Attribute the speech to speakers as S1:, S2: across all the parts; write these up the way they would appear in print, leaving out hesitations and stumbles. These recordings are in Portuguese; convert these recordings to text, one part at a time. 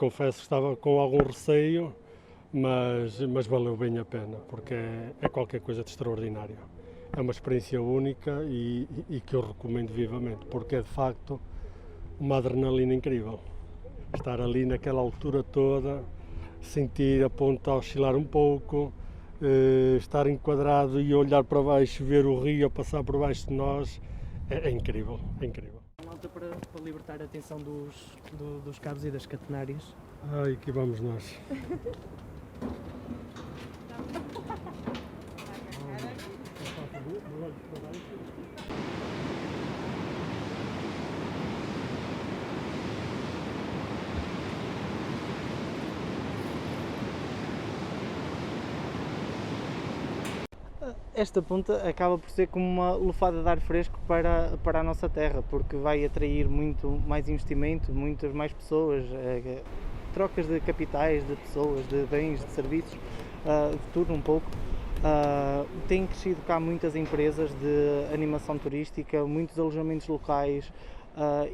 S1: confesso que estava com algum receio, mas valeu bem a pena, porque é qualquer coisa de extraordinário. É uma experiência única e que eu recomendo vivamente, porque é de facto uma adrenalina incrível. Estar ali naquela altura toda, sentir a ponta a oscilar um pouco, estar enquadrado e olhar para baixo, ver o rio a passar por baixo de nós, é incrível, é incrível.
S2: Malta para libertar a atenção dos cabos e das catenárias.
S1: Ai, aqui vamos nós.
S3: Esta ponta acaba por ser como uma lufada de ar fresco para a nossa terra, porque vai atrair muito mais investimento, muitas mais pessoas, trocas de capitais, de pessoas, de bens, de serviços, de tudo um pouco. Tem crescido cá muitas empresas de animação turística, muitos alojamentos locais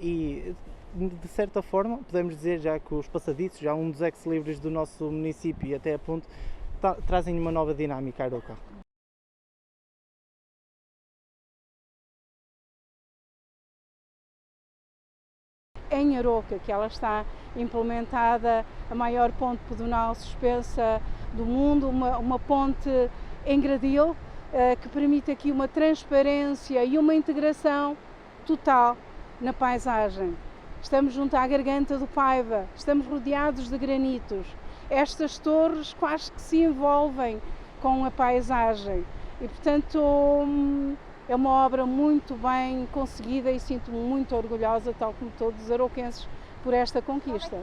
S3: e, de certa forma, podemos dizer já que os passadiços, já um dos ex-libris do nosso município e até a ponte, trazem uma nova dinâmica à Aroca.
S4: Em Aroca, que ela está implementada, a maior ponte pedonal suspensa do mundo, uma ponte em gradil, que permite aqui uma transparência e uma integração total na paisagem. Estamos junto à garganta do Paiva, estamos rodeados de granitos. Estas torres quase que se envolvem com a paisagem e, portanto, é uma obra muito bem conseguida e sinto-me muito orgulhosa, tal como todos os aroquenses, por esta conquista.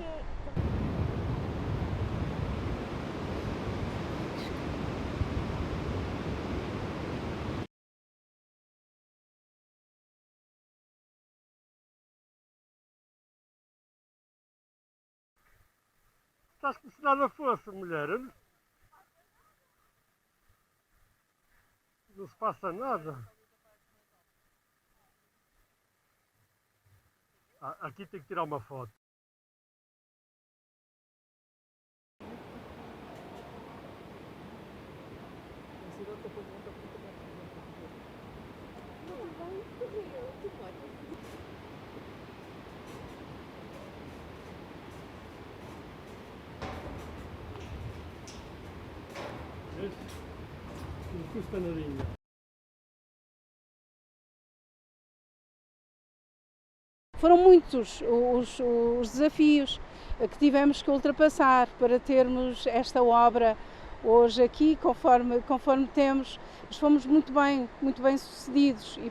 S1: Estás como se nada fosse, mulher. Não se passa nada. Aqui tem que tirar uma foto. Não custa nadinha.
S4: Foram muitos os desafios que tivemos que ultrapassar para termos esta obra hoje aqui, conforme temos, mas fomos muito bem sucedidos e,